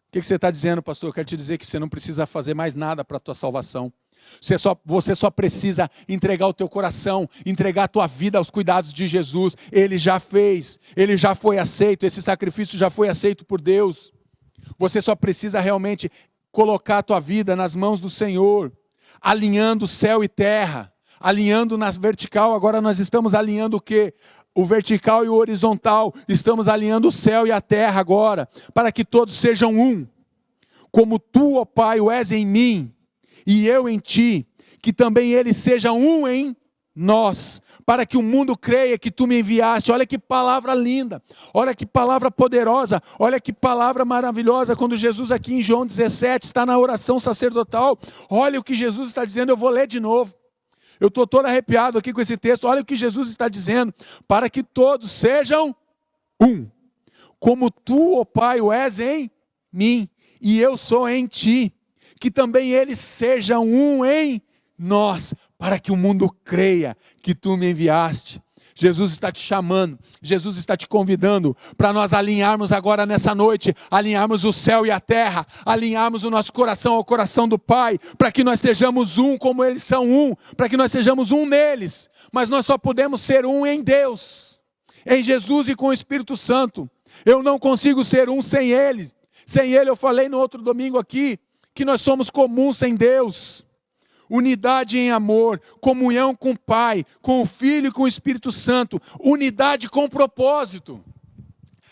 O que você está dizendo, pastor? Eu quero te dizer que você não precisa fazer mais nada para a tua salvação. Você só precisa entregar o teu coração, entregar a tua vida aos cuidados de Jesus. Ele já fez, ele já foi aceito, esse sacrifício já foi aceito por Deus. Você só precisa realmente colocar a tua vida nas mãos do Senhor, alinhando céu e terra, alinhando na vertical. Agora nós estamos alinhando o quê? O vertical e o horizontal. Estamos alinhando o céu e a terra agora, para que todos sejam um. Como tu, ó Pai, o és em mim, e eu em ti, que também ele seja um em nós, para que o mundo creia que tu me enviaste. Olha que palavra linda, olha que palavra poderosa, olha que palavra maravilhosa, quando Jesus aqui em João 17, está na oração sacerdotal, olha o que Jesus está dizendo. Eu vou ler de novo, eu estou todo arrepiado aqui com esse texto. Olha o que Jesus está dizendo: para que todos sejam um, como tu, ó Pai, o és em mim, e eu sou em ti. que também eles sejam um em nós, para que o mundo creia que tu me enviaste. Jesus está te chamando, Jesus está te convidando para nós alinharmos agora nessa noite, alinharmos o céu e a terra, alinharmos o nosso coração ao coração do Pai, para que nós sejamos um como eles são um, para que nós sejamos um neles, mas nós só podemos ser um em Deus, em Jesus e com o Espírito Santo. Eu não consigo ser um sem Ele. Sem Ele, eu falei no outro domingo aqui, que nós somos comuns sem Deus. Unidade em amor, comunhão com o Pai, com o Filho e com o Espírito Santo, unidade com propósito.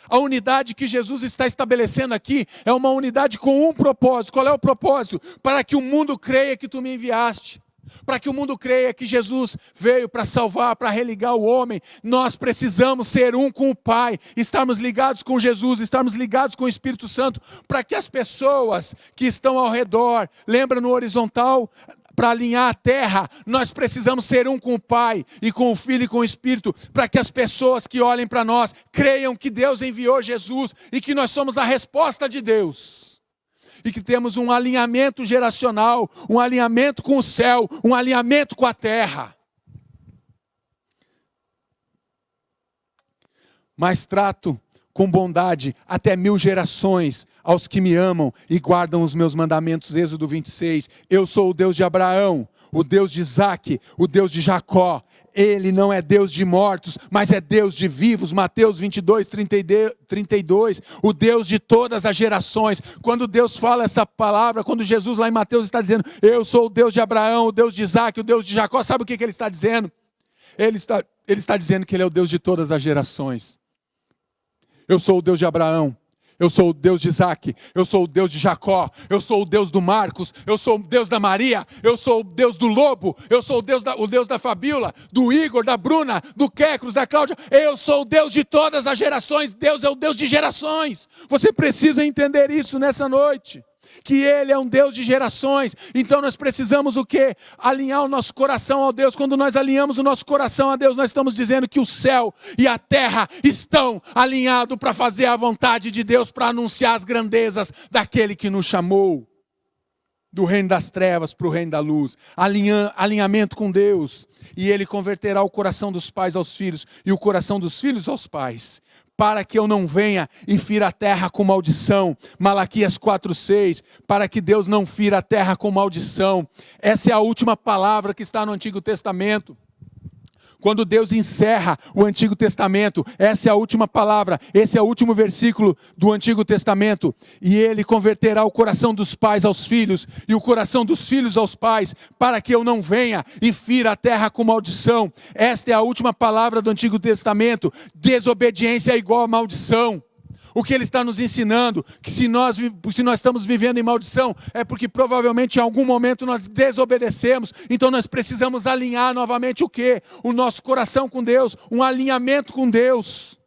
A unidade que Jesus está estabelecendo aqui é uma unidade com um propósito. Qual é o propósito? Para que o mundo creia que tu me enviaste. Para que o mundo creia que Jesus veio para salvar, para religar o homem, nós precisamos ser um com o Pai, estarmos ligados com Jesus, estarmos ligados com o Espírito Santo, para que as pessoas que estão ao redor, lembra no horizontal, para alinhar a terra, nós precisamos ser um com o Pai, e com o Filho e com o Espírito, para que as pessoas que olhem para nós, creiam que Deus enviou Jesus, e que nós somos a resposta de Deus. E que temos um alinhamento geracional, um alinhamento com o céu, um alinhamento com a terra. Mas trato com bondade até 1000 gerações aos que me amam e guardam os meus mandamentos. Êxodo 26. Eu sou o Deus de Abraão, o Deus de Isaque, o Deus de Jacó. Ele não é Deus de mortos, mas é Deus de vivos. Mateus 22, 32. O Deus de todas as gerações. Quando Deus fala essa palavra, quando Jesus lá em Mateus está dizendo, eu sou o Deus de Abraão, o Deus de Isaque, o Deus de Jacó, sabe o que ele está dizendo? Ele está dizendo que ele é o Deus de todas as gerações. Eu sou o Deus de Abraão, eu sou o Deus de Isaque, eu sou o Deus de Jacó, eu sou o Deus do Marcos, eu sou o Deus da Maria, eu sou o Deus do Lobo, eu sou o Deus da Fabíola, do Igor, da Bruna, do Quecros, da Cláudia. Eu sou o Deus de todas as gerações. Deus é o Deus de gerações. Você precisa entender isso nessa noite, que Ele é um Deus de gerações. Então nós precisamos o quê? Alinhar o nosso coração ao Deus. Quando nós alinhamos o nosso coração a Deus, nós estamos dizendo que o céu e a terra estão alinhados para fazer a vontade de Deus, para anunciar as grandezas daquele que nos chamou do reino das trevas para o reino da luz. Alinhamento com Deus. E Ele converterá o coração dos pais aos filhos e o coração dos filhos aos pais, para que eu não venha e fira a terra com maldição. Malaquias 4:6, para que Deus não fira a terra com maldição. Essa é a última palavra que está no Antigo Testamento. Quando Deus encerra o Antigo Testamento, essa é a última palavra, esse é o último versículo do Antigo Testamento. E Ele converterá o coração dos pais aos filhos e o coração dos filhos aos pais, para que eu não venha e fira a terra com maldição. Esta é a última palavra do Antigo Testamento. Desobediência é igual a maldição. O que Ele está nos ensinando, que se nós estamos vivendo em maldição, é porque provavelmente em algum momento nós desobedecemos. Então nós precisamos alinhar novamente o quê? O nosso coração com Deus, um alinhamento com Deus.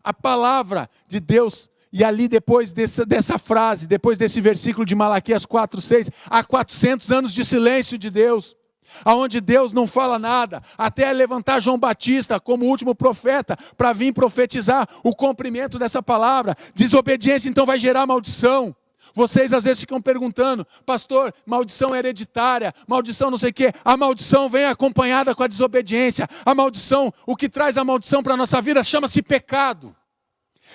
A palavra de Deus, e ali depois dessa frase, depois desse versículo de Malaquias 4:6, há 400 anos de silêncio de Deus, aonde Deus não fala nada, até levantar João Batista como último profeta, para vir profetizar o cumprimento dessa palavra. Desobediência então vai gerar maldição. Vocês às vezes ficam perguntando, pastor, maldição hereditária, maldição não sei o quê. A maldição vem acompanhada com a desobediência. A maldição, o que traz a maldição para a nossa vida chama-se pecado.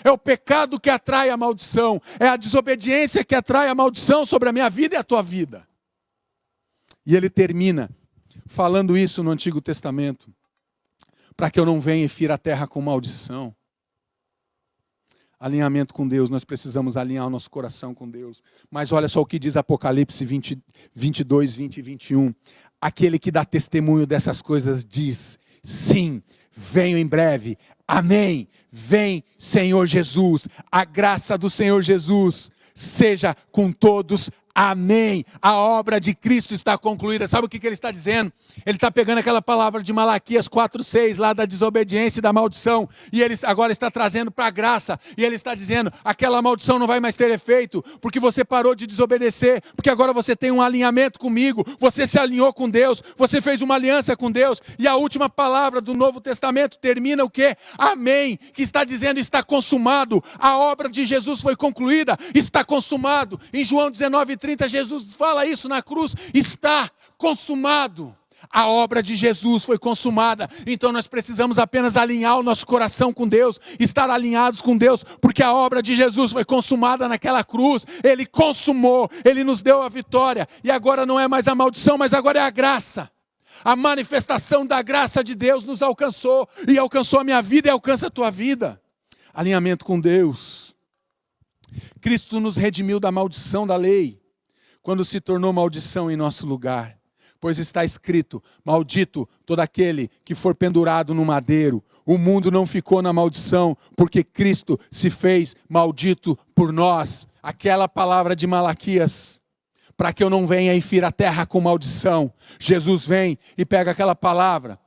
É o pecado que atrai a maldição, é a desobediência que atrai a maldição sobre a minha vida e a tua vida. E ele termina falando isso no Antigo Testamento, para que eu não venha e fira a terra com maldição. Alinhamento com Deus, nós precisamos alinhar o nosso coração com Deus. Mas olha só o que diz Apocalipse 22, 20 e 21. Aquele que dá testemunho dessas coisas diz, sim, venho em breve, amém. Vem, Senhor Jesus, a graça do Senhor Jesus seja com todos. Amém. A obra de Cristo está concluída. Sabe o que ele está dizendo? Ele está pegando aquela palavra de Malaquias 4:6, lá da desobediência e da maldição, e ele agora está trazendo para a graça, e ele está dizendo, aquela maldição não vai mais ter efeito, porque você parou de desobedecer, porque agora você tem um alinhamento comigo, você se alinhou com Deus, você fez uma aliança com Deus, e a última palavra do Novo Testamento termina o quê? Amém, que está dizendo, está consumado, a obra de Jesus foi concluída, está consumado. Em João 19:30 30, Jesus fala isso na cruz: está consumado. A obra de Jesus foi consumada, então nós precisamos apenas alinhar o nosso coração com Deus, estar alinhados com Deus, porque a obra de Jesus foi consumada naquela cruz. Ele consumou, Ele nos deu a vitória, e agora não é mais a maldição, mas agora é a graça. A manifestação da graça de Deus nos alcançou, e alcançou a minha vida e alcança a tua vida. Alinhamento com Deus. Cristo nos redimiu da maldição da lei, quando se tornou maldição em nosso lugar. Pois está escrito: maldito todo aquele que for pendurado no madeiro. O mundo não ficou na maldição, porque Cristo se fez maldito por nós. Aquela palavra de Malaquias: para que eu não venha e fira a terra com maldição. Jesus vem e pega aquela palavra.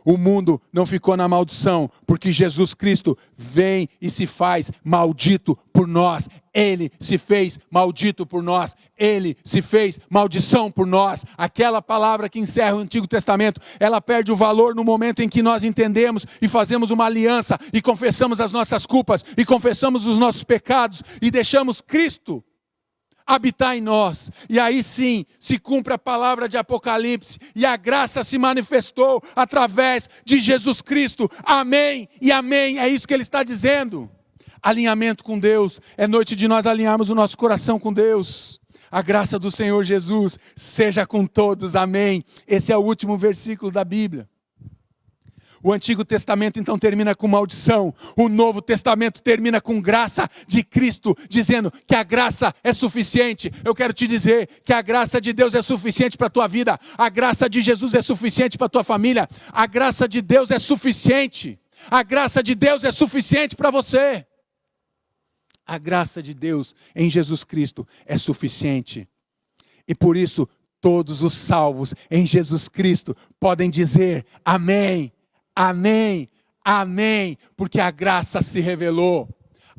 O mundo não ficou na maldição, porque Jesus Cristo vem e se faz maldito por nós. Ele se fez maldito por nós. Ele se fez maldição por nós. Aquela palavra que encerra o Antigo Testamento, ela perde o valor no momento em que nós entendemos e fazemos uma aliança e confessamos as nossas culpas e confessamos os nossos pecados e deixamos Cristo habitar em nós, e aí sim se cumpre a palavra de Apocalipse, e a graça se manifestou através de Jesus Cristo. Amém e amém, é isso que ele está dizendo. Alinhamento com Deus, é noite de nós alinharmos o nosso coração com Deus. A graça do Senhor Jesus seja com todos, amém. Esse é o último versículo da Bíblia. O Antigo Testamento então termina com maldição. O Novo Testamento termina com graça de Cristo, dizendo que a graça é suficiente. Eu quero te dizer que a graça de Deus é suficiente para a tua vida. A graça de Jesus é suficiente para a tua família. A graça de Deus é suficiente. A graça de Deus é suficiente para você. A graça de Deus em Jesus Cristo é suficiente. E por isso, todos os salvos em Jesus Cristo podem dizer amém. Amém, amém, porque a graça se revelou,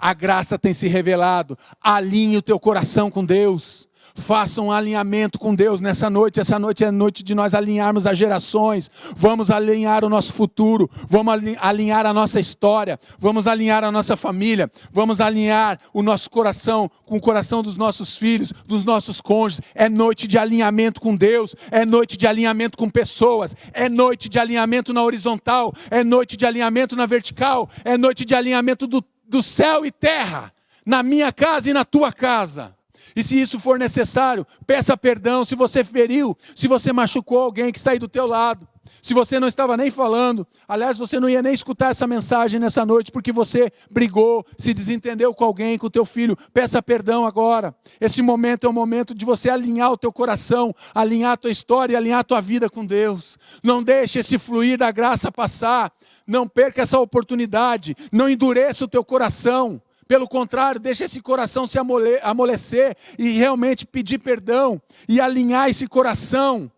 a graça tem se revelado. Alinhe o teu coração com Deus, faça um alinhamento com Deus nessa noite. Essa noite é a noite de nós alinharmos as gerações, vamos alinhar o nosso futuro, vamos alinhar a nossa história, vamos alinhar a nossa família, vamos alinhar o nosso coração com o coração dos nossos filhos, dos nossos cônjuges. É noite de alinhamento com Deus, é noite de alinhamento com pessoas, é noite de alinhamento na horizontal, é noite de alinhamento na vertical, é noite de alinhamento do céu e terra, na minha casa e na tua casa. E se isso for necessário, peça perdão se você feriu, se você machucou alguém que está aí do teu lado. Se você não estava nem falando, aliás, você não ia nem escutar essa mensagem nessa noite, porque você brigou, se desentendeu com alguém, com o teu filho. Peça perdão agora. Esse momento é o momento de você alinhar o teu coração, alinhar a tua história e alinhar a tua vida com Deus. Não deixe esse fluir da graça passar. Não perca essa oportunidade. Não endureça o teu coração. Pelo contrário, deixa esse coração se amolecer e realmente pedir perdão e alinhar esse coração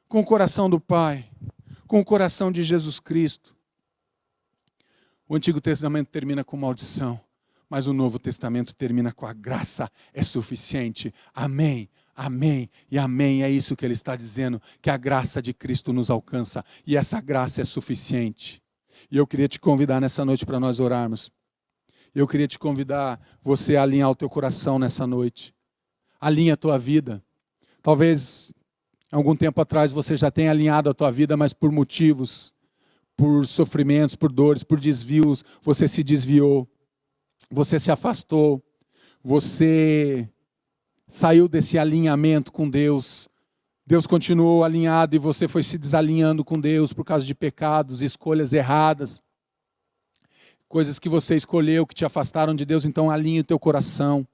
com o coração do Pai, com o coração de Jesus Cristo. O Antigo Testamento termina com maldição, mas o Novo Testamento termina com a graça é suficiente. Amém, amém e amém. É isso que ele está dizendo, que a graça de Cristo nos alcança e essa graça é suficiente. E eu queria te convidar nessa noite para nós orarmos. Eu queria te convidar você a alinhar o teu coração nessa noite. Alinha a tua vida. Talvez algum tempo atrás você já tenha alinhado a tua vida, mas por motivos, por sofrimentos, por dores, por desvios, você se desviou. Você se afastou. Você saiu desse alinhamento com Deus. Deus continuou alinhado e você foi se desalinhando com Deus por causa de pecados, escolhas erradas. Coisas que você escolheu, que te afastaram de Deus. Então alinhe o teu coração.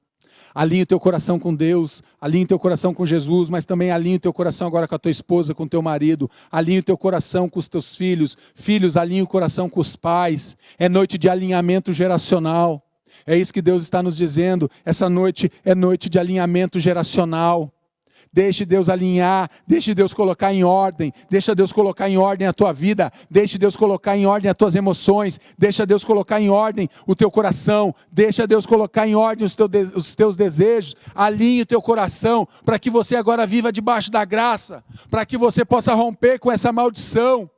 Alinhe o teu coração com Deus. Alinhe o teu coração com Jesus. Mas também alinhe o teu coração agora com a tua esposa, com o teu marido. Alinhe o teu coração com os teus filhos. Filhos, alinhe o coração com os pais. É noite de alinhamento geracional. É isso que Deus está nos dizendo. Essa noite é noite de alinhamento geracional. Deixe Deus alinhar, deixe Deus colocar em ordem, deixa Deus colocar em ordem a tua vida, deixe Deus colocar em ordem as tuas emoções, deixa Deus colocar em ordem o teu coração, deixa Deus colocar em ordem os teus desejos. Alinhe o teu coração para que você agora viva debaixo da graça, para que você possa romper com essa maldição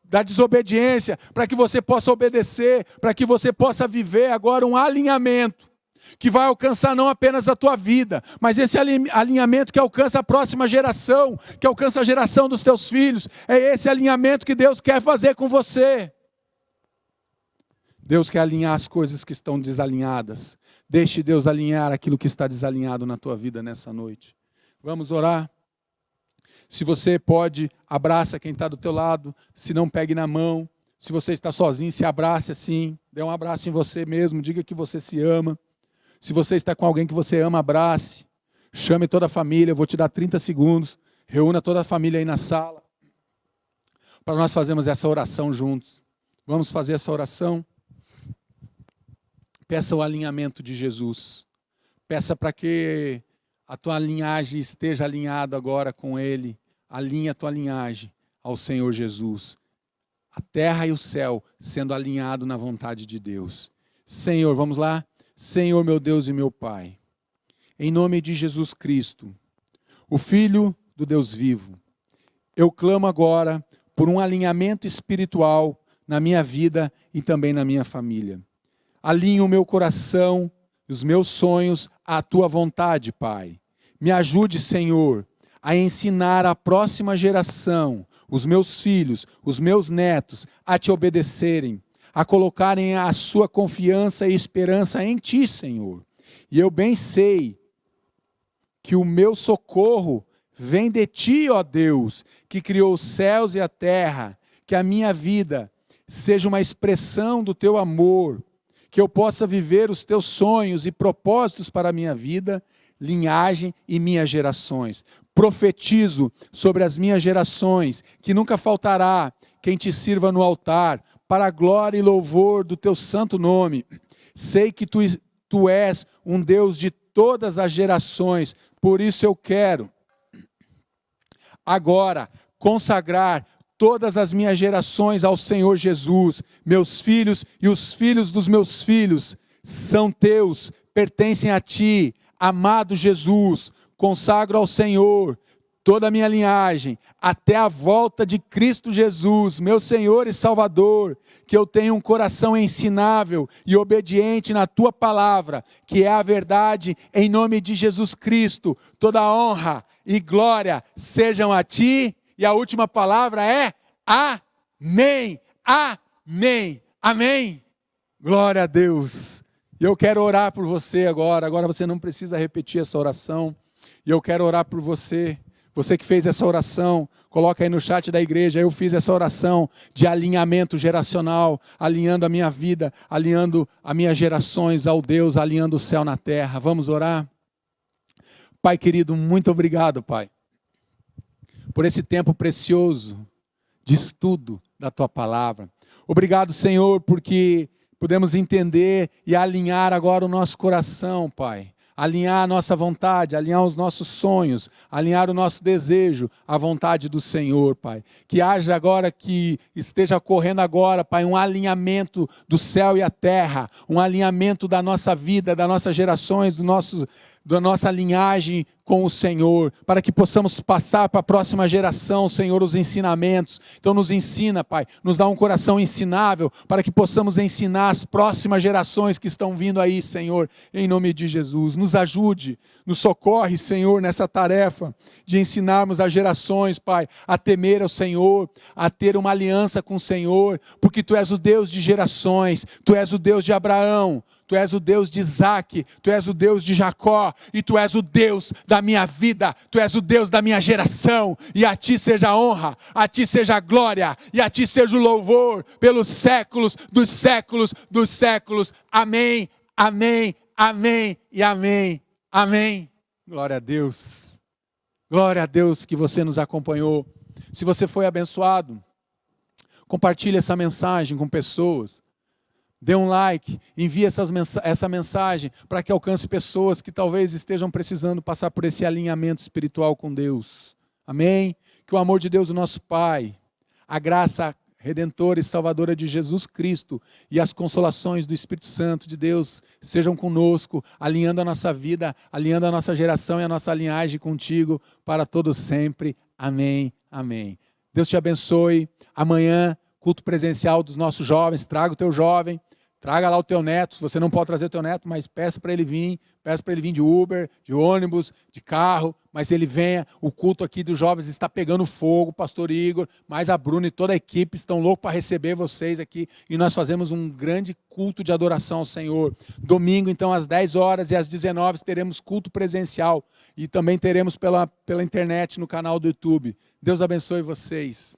da desobediência, para que você possa obedecer, para que você possa viver agora um alinhamento. que vai alcançar não apenas a tua vida, mas esse alinhamento que alcança a próxima geração, que alcança a geração dos teus filhos. É esse alinhamento que Deus quer fazer com você. Deus quer alinhar as coisas que estão desalinhadas. Deixe Deus alinhar aquilo que está desalinhado na tua vida nessa noite. Vamos orar? Se você pode, abraça quem está do teu lado. Se não, pegue na mão. Se você está sozinho, se abrace assim. Dê um abraço em você mesmo. Diga que você se ama. Se você está com alguém que você ama, abrace. Chame toda a família. Eu vou te dar 30 segundos. Reúna toda a família aí na sala. Para nós fazermos essa oração juntos. Vamos fazer essa oração? Peça o alinhamento de Jesus. Peça para que a tua linhagem esteja alinhada agora com Ele. Alinha a tua linhagem ao Senhor Jesus. A terra e o céu sendo alinhado na vontade de Deus. Senhor, vamos lá? Senhor, meu Deus e meu Pai, em nome de Jesus Cristo, o Filho do Deus vivo, eu clamo agora por um alinhamento espiritual na minha vida e também na minha família. Alinhe o meu coração, os meus sonhos à tua vontade, Pai. Me ajude, Senhor, a ensinar a próxima geração, os meus filhos, os meus netos, a te obedecerem, a colocarem a sua confiança e esperança em ti, Senhor. E eu bem sei que o meu socorro vem de ti, ó Deus, que criou os céus e a terra, que a minha vida seja uma expressão do teu amor, que eu possa viver os teus sonhos e propósitos para a minha vida, linhagem e minhas gerações. Profetizo sobre as minhas gerações, que nunca faltará quem te sirva no altar, para a glória e louvor do teu santo nome. Sei que tu és um Deus de todas as gerações, por isso eu quero agora consagrar todas as minhas gerações ao Senhor Jesus. Meus filhos e os filhos dos meus filhos são teus, pertencem a ti, amado Jesus. Consagro ao Senhor toda a minha linhagem, até a volta de Cristo Jesus, meu Senhor e Salvador, que eu tenha um coração ensinável e obediente na tua palavra, que é a verdade, em nome de Jesus Cristo. Toda honra e glória sejam a ti, e a última palavra é amém, amém, amém. Glória a Deus. E eu quero orar por você agora você não precisa repetir essa oração, e eu quero orar por você. Você que fez essa oração, coloca aí no chat da igreja, eu fiz essa oração de alinhamento geracional, alinhando a minha vida, alinhando as minhas gerações ao Deus, alinhando o céu na terra. Vamos orar? Pai querido, muito obrigado, Pai, por esse tempo precioso de estudo da Tua Palavra. Obrigado, Senhor, porque podemos entender e alinhar agora o nosso coração, Pai. Alinhar a nossa vontade, alinhar os nossos sonhos, alinhar o nosso desejo à vontade do Senhor, Pai. Que haja agora, que esteja ocorrendo agora, Pai, um alinhamento do céu e a terra, um alinhamento da nossa vida, das nossas gerações, da nossa linhagem com o Senhor, para que possamos passar para a próxima geração, Senhor, os ensinamentos. Então nos ensina, Pai, nos dá um coração ensinável, para que possamos ensinar as próximas gerações que estão vindo aí, Senhor, em nome de Jesus. Nos ajude, nos socorre, Senhor, nessa tarefa de ensinarmos as gerações, Pai, a temer ao Senhor, a ter uma aliança com o Senhor, porque Tu és o Deus de gerações, Tu és o Deus de Abraão, Tu és o Deus de Isaac, Tu és o Deus de Jacó, e Tu és o Deus da minha vida, Tu és o Deus da minha geração, e a Ti seja a honra, a Ti seja a glória, e a Ti seja o louvor, pelos séculos dos séculos dos séculos. Amém, amém, amém e amém, amém. Glória a Deus. Glória a Deus que você nos acompanhou. Se você foi abençoado, compartilhe essa mensagem com pessoas. Dê um like, envie essa mensagem para que alcance pessoas que talvez estejam precisando passar por esse alinhamento espiritual com Deus. Amém? Que o amor de Deus, o nosso Pai, a graça redentora e salvadora de Jesus Cristo e as consolações do Espírito Santo de Deus sejam conosco, alinhando a nossa vida, alinhando a nossa geração e a nossa linhagem contigo para todos sempre. Amém, amém. Deus te abençoe. Amanhã, culto presencial dos nossos jovens. Traga o teu jovem, Traga lá o teu neto, se você não pode trazer o teu neto, mas peça para ele vir de Uber, de ônibus, de carro, mas ele venha. O culto aqui dos jovens está pegando fogo, pastor Igor, mais a Bruna e toda a equipe estão loucos para receber vocês aqui, e nós fazemos um grande culto de adoração ao Senhor. Domingo, então, às 10 horas e às 19 teremos culto presencial, e também teremos pela internet no canal do YouTube. Deus abençoe vocês.